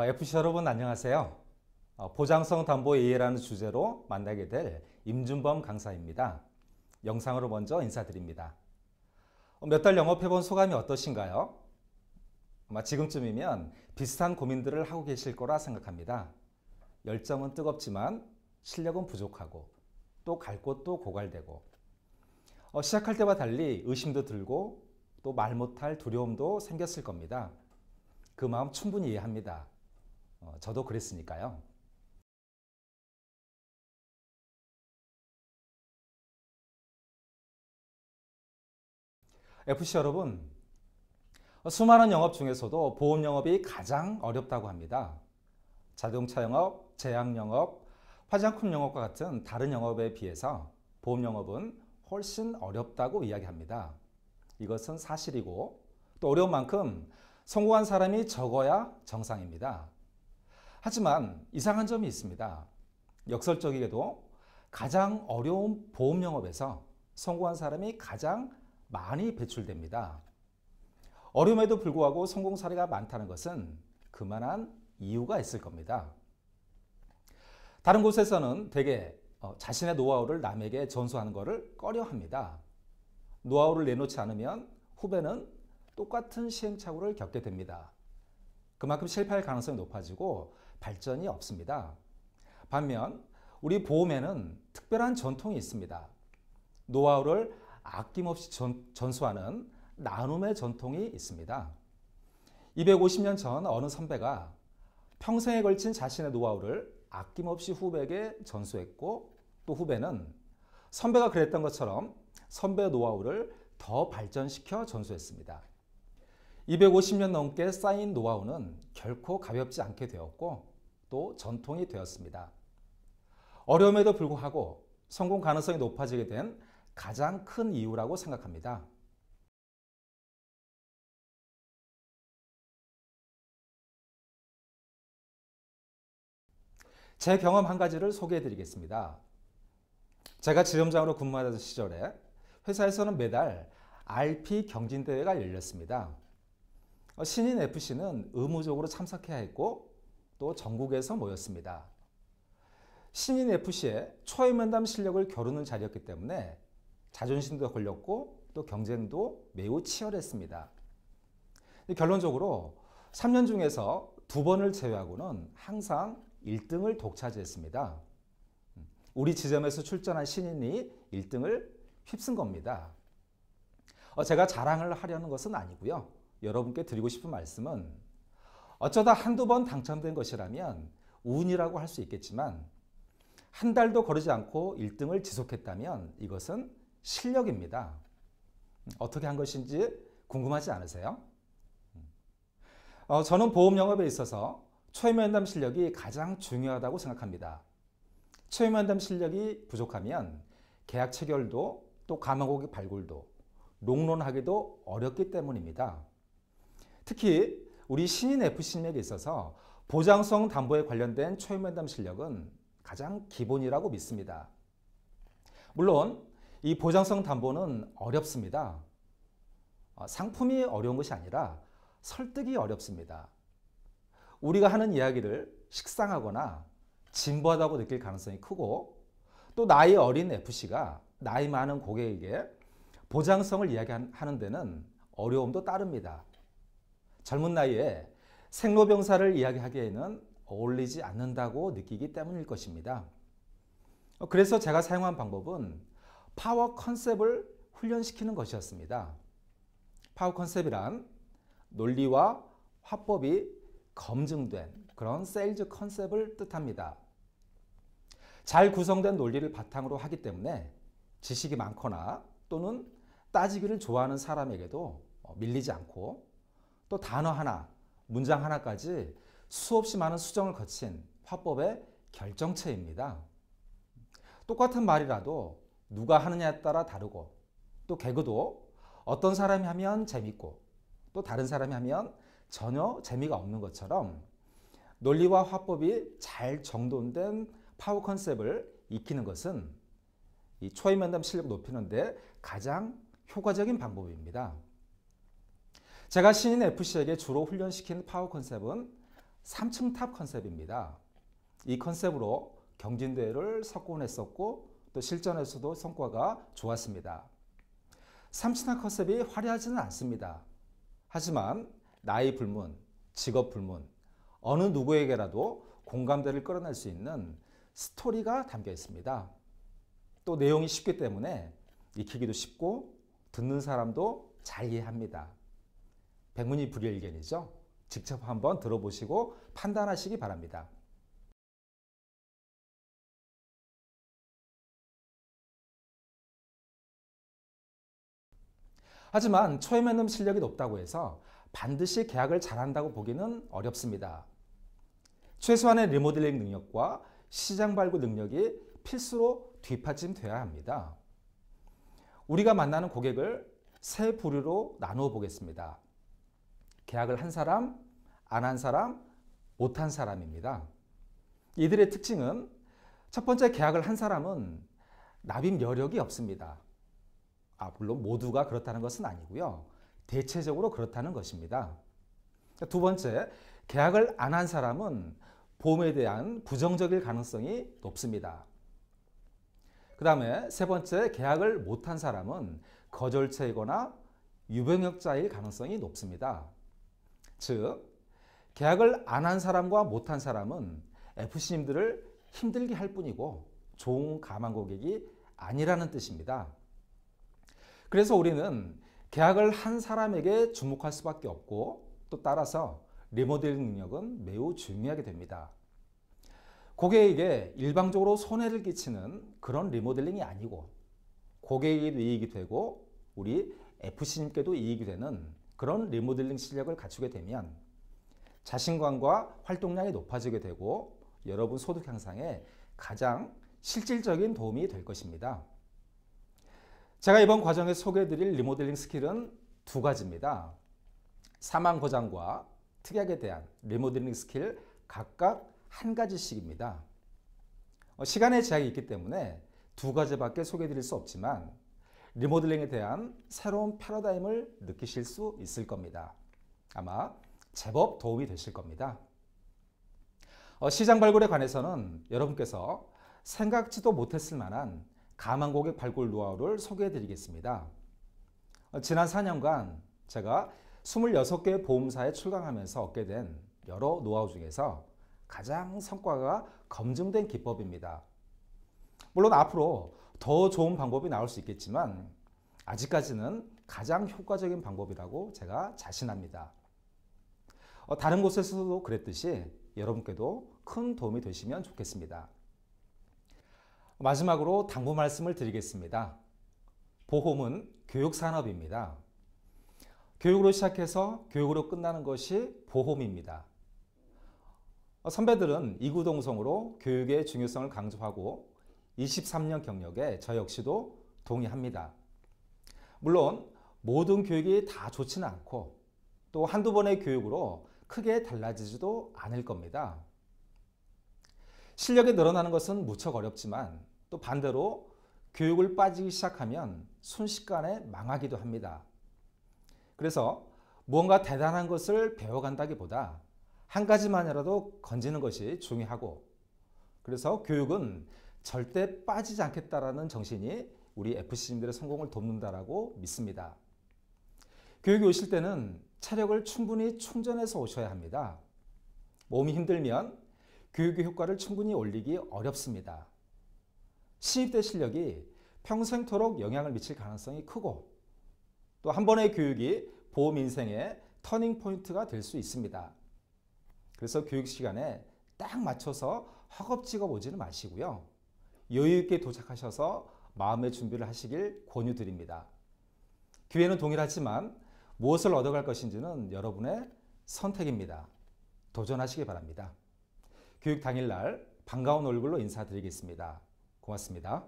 FC 여러분 안녕하세요. 보장성 담보 이해라는 주제로 만나게 될 임준범 강사입니다. 영상으로 먼저 인사드립니다. 몇 달 영업해본 소감이 어떠신가요? 아마 지금쯤이면 비슷한 고민들을 하고 계실 거라 생각합니다. 열정은 뜨겁지만 실력은 부족하고 또 갈 곳도 고갈되고 시작할 때와 달리 의심도 들고 또 말 못할 두려움도 생겼을 겁니다. 그 마음 충분히 이해합니다. 저도 그랬으니까요. FC 여러분, 수많은 영업 중에서도 보험 영업이 가장 어렵다고 합니다. 자동차 영업, 제약 영업, 화장품 영업과 같은 다른 영업에 비해서 보험 영업은 훨씬 어렵다고 이야기합니다. 이것은 사실이고 또 어려운 만큼 성공한 사람이 적어야 정상입니다. 하지만 이상한 점이 있습니다. 역설적이게도 가장 어려운 보험 영업에서 성공한 사람이 가장 많이 배출됩니다. 어려움에도 불구하고 성공 사례가 많다는 것은 그만한 이유가 있을 겁니다. 다른 곳에서는 대개 자신의 노하우를 남에게 전수하는 것을 꺼려합니다. 노하우를 내놓지 않으면 후배는 똑같은 시행착오를 겪게 됩니다. 그만큼 실패할 가능성이 높아지고 발전이 없습니다. 반면 우리 보험에는 특별한 전통이 있습니다. 노하우를 아낌없이 전수하는 나눔의 전통이 있습니다. 250년 전 어느 선배가 평생에 걸친 자신의 노하우를 아낌없이 후배에게 전수했고 또 후배는 선배가 그랬던 것처럼 선배의 노하우를 더 발전시켜 전수했습니다. 250년 넘게 쌓인 노하우는 결코 가볍지 않게 되었고 또 전통이 되었습니다. 어려움에도 불구하고 성공 가능성이 높아지게 된 가장 큰 이유라고 생각합니다. 제 경험 한 가지를 소개해 드리겠습니다. 제가 지점장으로 근무하던 시절에 회사에서는 매달 RP 경진대회가 열렸습니다. 신인 FC는 의무적으로 참석해야 했고 또 전국에서 모였습니다. 신인 FC의 초임 면담 실력을 겨루는 자리였기 때문에 자존심도 걸렸고 또 경쟁도 매우 치열했습니다. 결론적으로 3년 중에서 2번을 제외하고는 항상 1등을 독차지했습니다. 우리 지점에서 출전한 신인이 1등을 휩쓴 겁니다. 제가 자랑을 하려는 것은 아니고요. 여러분께 드리고 싶은 말씀은 어쩌다 한두 번 당첨된 것이라면 운이라고 할 수 있겠지만 한 달도 거르지 않고 1등을 지속했다면 이것은 실력입니다. 어떻게 한 것인지 궁금하지 않으세요? 저는 보험 영업에 있어서 초임 면담 실력이 가장 중요하다고 생각합니다. 초임 면담 실력이 부족하면 계약 체결도 또 가망고객 발굴도 롱런하기도 어렵기 때문입니다. 특히 우리 신인 FC님에게 있어서 보장성 담보에 관련된 초임 면담 실력은 가장 기본이라고 믿습니다. 물론 이 보장성 담보는 어렵습니다. 상품이 어려운 것이 아니라 설득이 어렵습니다. 우리가 하는 이야기를 식상하거나 진부하다고 느낄 가능성이 크고 또 나이 어린 FC가 나이 많은 고객에게 보장성을 이야기하는 데는 어려움도 따릅니다. 젊은 나이에 생로병사를 이야기하기에는 어울리지 않는다고 느끼기 때문일 것입니다. 그래서 제가 사용한 방법은 파워 컨셉을 훈련시키는 것이었습니다. 파워 컨셉이란 논리와 화법이 검증된 그런 세일즈 컨셉을 뜻합니다. 잘 구성된 논리를 바탕으로 하기 때문에 지식이 많거나 또는 따지기를 좋아하는 사람에게도 밀리지 않고 또 단어 하나, 문장 하나까지 수없이 많은 수정을 거친 화법의 결정체입니다. 똑같은 말이라도 누가 하느냐에 따라 다르고 또 개그도 어떤 사람이 하면 재밌고 또 다른 사람이 하면 전혀 재미가 없는 것처럼 논리와 화법이 잘 정돈된 파워 컨셉을 익히는 것은 이 초임 면담 실력 높이는 데 가장 효과적인 방법입니다. 제가 신인 FC에게 주로 훈련시킨 파워 컨셉은 3층 탑 컨셉입니다. 이 컨셉으로 경진대회를 석권했었고 또 실전에서도 성과가 좋았습니다. 3층 탑 컨셉이 화려하지는 않습니다. 하지만 나이 불문, 직업 불문, 어느 누구에게라도 공감대를 끌어낼 수 있는 스토리가 담겨 있습니다. 또 내용이 쉽기 때문에 익히기도 쉽고 듣는 사람도 잘 이해합니다. 백문이 불여일견이죠. 직접 한번 들어보시고 판단하시기 바랍니다. 하지만 초엠&M 실력이 높다고 해서 반드시 계약을 잘한다고 보기는 어렵습니다. 최소한의 리모델링 능력과 시장 발굴 능력이 필수로 뒷받침돼야 합니다. 우리가 만나는 고객을 세 부류로 나누어 보겠습니다. 계약을 한 사람, 안 한 사람, 못한 사람입니다. 이들의 특징은 첫 번째, 계약을 한 사람은 납입 여력이 없습니다. 물론 모두가 그렇다는 것은 아니고요. 대체적으로 그렇다는 것입니다. 두 번째, 계약을 안 한 사람은 보험에 대한 부정적일 가능성이 높습니다. 그 다음에 세 번째, 계약을 못한 사람은 거절체이거나 유병역자일 가능성이 높습니다. 즉, 계약을 안 한 사람과 못한 사람은 FC님들을 힘들게 할 뿐이고 좋은 가망 고객이 아니라는 뜻입니다. 그래서 우리는 계약을 한 사람에게 주목할 수밖에 없고 또 따라서 리모델링 능력은 매우 중요하게 됩니다. 고객에게 일방적으로 손해를 끼치는 그런 리모델링이 아니고 고객에게도 이익이 되고 우리 FC님께도 이익이 되는 그런 리모델링 실력을 갖추게 되면 자신감과 활동량이 높아지게 되고 여러분 소득 향상에 가장 실질적인 도움이 될 것입니다. 제가 이번 과정에서 소개해드릴 리모델링 스킬은 두 가지입니다. 사망 보장과 특약에 대한 리모델링 스킬 각각 한 가지씩입니다. 시간의 제약이 있기 때문에 두 가지밖에 소개해드릴 수 없지만 리모델링에 대한 새로운 패러다임을 느끼실 수 있을 겁니다. 아마 제법 도움이 되실 겁니다. 시장 발굴에 관해서는 여러분께서 생각지도 못했을 만한 가망 고객 발굴 노하우를 소개해 드리겠습니다. 지난 4년간 제가 26개 보험사에 출강하면서 얻게 된 여러 노하우 중에서 가장 성과가 검증된 기법입니다. 물론 앞으로 더 좋은 방법이 나올 수 있겠지만 아직까지는 가장 효과적인 방법이라고 제가 자신합니다. 다른 곳에서도 그랬듯이 여러분께도 큰 도움이 되시면 좋겠습니다. 마지막으로 당부 말씀을 드리겠습니다. 보험은 교육산업입니다. 교육으로 시작해서 교육으로 끝나는 것이 보험입니다. 선배들은 이구동성으로 교육의 중요성을 강조하고 23년 경력에 저 역시도 동의합니다. 물론 모든 교육이 다 좋지는 않고 또 한두 번의 교육으로 크게 달라지지도 않을 겁니다. 실력이 늘어나는 것은 무척 어렵지만 또 반대로 교육을 빠지기 시작하면 순식간에 망하기도 합니다. 그래서 무언가 대단한 것을 배워간다기보다 한 가지만이라도 건지는 것이 중요하고 그래서 교육은 절대 빠지지 않겠다라는 정신이 우리 FC님들의 성공을 돕는다라고 믿습니다. 교육에 오실 때는 체력을 충분히 충전해서 오셔야 합니다. 몸이 힘들면 교육의 효과를 충분히 올리기 어렵습니다. 신입 때 실력이 평생토록 영향을 미칠 가능성이 크고 또 한 번의 교육이 보험 인생의 터닝 포인트가 될 수 있습니다. 그래서 교육 시간에 딱 맞춰서 허겁지겁 오지는 마시고요. 여유 있게 도착하셔서 마음의 준비를 하시길 권유드립니다. 기회는 동일하지만 무엇을 얻어갈 것인지는 여러분의 선택입니다. 도전하시기 바랍니다. 교육 당일날 반가운 얼굴로 인사드리겠습니다. 고맙습니다.